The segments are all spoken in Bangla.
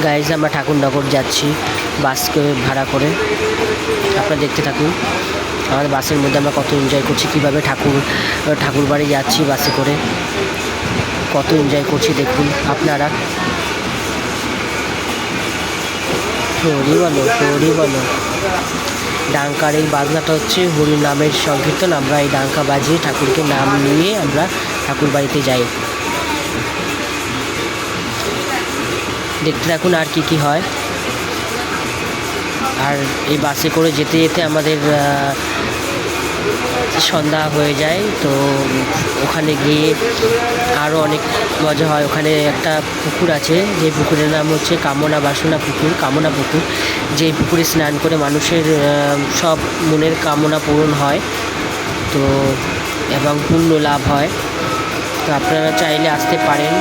গাইজ আমরা ঠাকুরনগর যাচ্ছি বাসকে ভাড়া করে। আপনারা দেখতে থাকুন আমাদের বাসের মধ্যে আমরা কত এনজয় করছি, কীভাবে ঠাকুর বাড়ি যাচ্ছি বাসে করে, কত এনজয় করছি দেখুন আপনারা। হরি বলো। ডাঙ্কার এই বাজনাটা হচ্ছে হরি নামের সংকীর্তন। আমরা এই ডাঙ্কা বাজিয়ে ঠাকুরকে নাম নিয়ে আমরা ঠাকুর বাড়িতে যাই। দেখতে থাকুন আর কি হয়। আর এই বাসে করে যেতে যেতে আমাদের সন্ধ্যা হয়ে যায়, তো ওখানে গিয়ে আরও অনেক মজা হয়। ওখানে একটা পুকুর আছে, যে পুকুরের নাম হচ্ছে কামনা পুকুর। যে পুকুরে স্নান করে মানুষের সব মনের কামনা পূরণ হয়, তো এবং পুণ্য লাভ হয়। তো আপনারা চাইলে আসতে পারেন।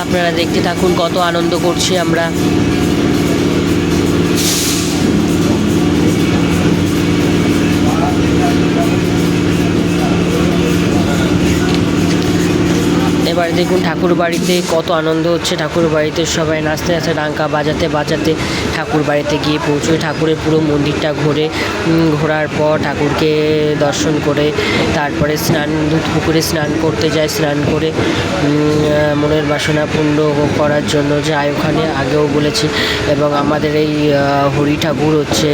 আপনারা দেখতে থাকুন কত আনন্দ করছি আমরা। এবার দেখুন ঠাকুর বাড়িতে কত আনন্দ হচ্ছে। ঠাকুর বাড়িতে সবাই নাচতে নাচতে ডাঙ্কা বাজাতে ঠাকুর বাড়িতে গিয়ে পৌঁছয়। ঠাকুরের পুরো মন্দিরটা ঘোরার পর ঠাকুরকে দর্শন করে তারপরে পুকুরে স্নান করতে যায়। স্নান করে মনের বাসনা পূর্ণ করার জন্য যায় ওখানে, আগেও বলেছি। এবং আমাদের এই হরি ঠাকুর হচ্ছে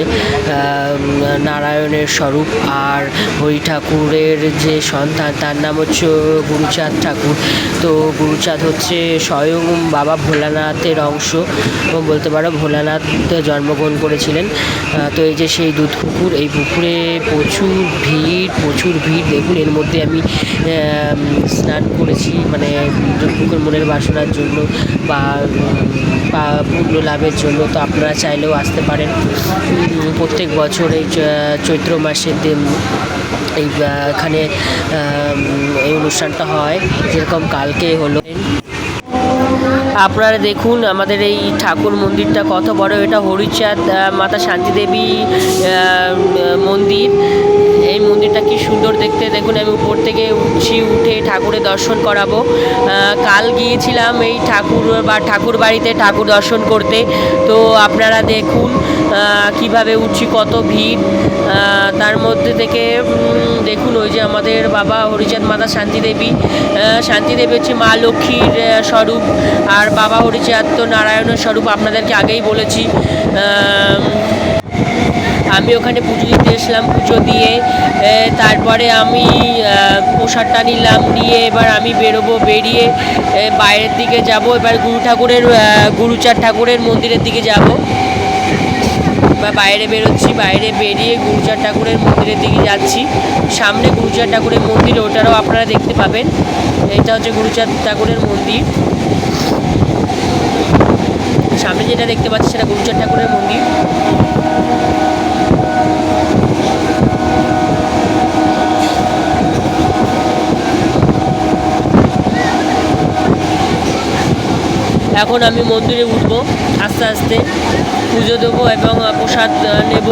নারায়ণের স্বরূপ, আর হরি ঠাকুরের যে সন্তান তার নাম হচ্ছে গুরুচাঁদ ঠাকুর। তো গুরুচাঁদ হচ্ছে স্বয়ং বাবা ভোলানাথের অংশ বলতে পারো। ভোলানাথ জন্মগ্রহণ করেছিলেন। তো এই যে সেই দুধ পুকুর, এই পুকুরে প্রচুর ভিড় দেখুন। এর মধ্যে আমি স্নান করেছি, মানে পুকুর মনের বাসনার জন্য বা পুণ্য লাভের জন্য। তো আপনারা চাইলেও আসতে পারেন। প্রত্যেক বছর এই চৈত্র মাসের এখানে এই অনুষ্ঠানটা হয়, যেরকম কালকে হলো। আপনারা দেখুন আমাদের এই ঠাকুর মন্দিরটা কত বড়। এটা হরিচাঁদ মাতা শান্তিদেবী মন্দির। এই মন্দিরটা কি সুন্দর দেখতে দেখুন। আমি উপর থেকে উঠে ঠাকুরের দর্শন করাবো। কাল গিয়েছিলাম এই ঠাকুর বাড়িতে ঠাকুর দর্শন করতে। তো আপনারা দেখুন কিভাবে উঠছি, কত ভিড়। তার মধ্যে থেকে দেখুন ওই যে আমাদের বাবা হরিচাঁদ মাতা শান্তিদেবী হচ্ছে মা লক্ষ্মীর স্বরূপ, আর বাবা হরিচাঁদ তো নারায়ণের স্বরূপ, আপনাদেরকে আগেই বলেছি। আমি ওখানে পুজো দিতে এসলাম। পুজো দিয়ে তারপরে আমি প্রসাদটা নিয়ে এবার আমি বেরিয়ে বাইরের দিকে যাব। এবার গুরুচাঁদ ঠাকুরের মন্দিরের দিকে যাব। বা বাইরে বেরোচ্ছি, বাইরে বেরিয়ে গুরুচাঁদ ঠাকুরের মন্দিরের দিকে যাচ্ছি। সামনে গুরুচাঁদ ঠাকুরের মন্দির, ওটারও আপনারা দেখতে পাবেন। এটা হচ্ছে গুরুচাঁদ ঠাকুরের মন্দির। সামনে যেটা দেখতে পাচ্ছি সেটা গুরুচাঁদ ঠাকুরের মন্দির। এখন আমি মন্দিরে উঠবো, আস্তে আস্তে পুজো দেবো এবং প্রসাদ নেব।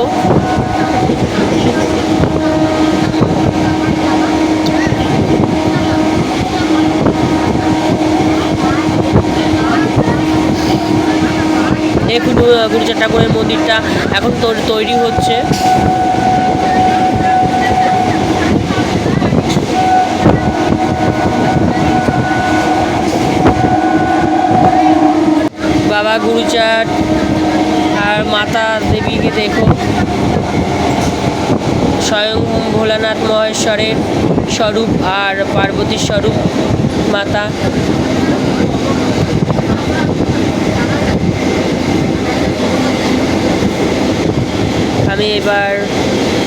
দেখুন গুরুচাঁদ ঠাকুরের মন্দিরটা এখন তৈরি হচ্ছে। বাবা গুরুচাঁদ আর মাতা দেবীকে দেখো, স্বয়ং ভোলানাথ মহেশ্বরের স্বরূপ আর পার্বতীর স্বরূপ মাতা। আমি এবার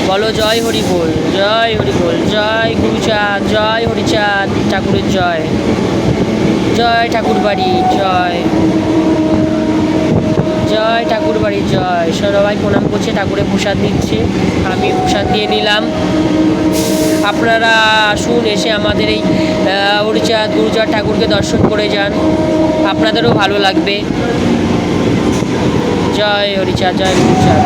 বলো জয় হরি বল, জয় হরি বল, জয় গুরুচাঁদ, জয় হরিচাঁদ ঠাকুরের জয়, জয় ঠাকুর বাড়ি জয়, জয় ঠাকুর বাড়ি জয়। সবাই প্রণাম করছে, ঠাকুরের প্রসাদ দিচ্ছে, আমি প্রসাদ দিয়ে নিলাম। আপনারা আসুন, এসে আমাদের এই গুরুচাঁদ ঠাকুরকে দর্শন করে যান, আপনাদেরও ভালো লাগবে। জয় হরিচাঁদ, জয় গুরুচাঁদ।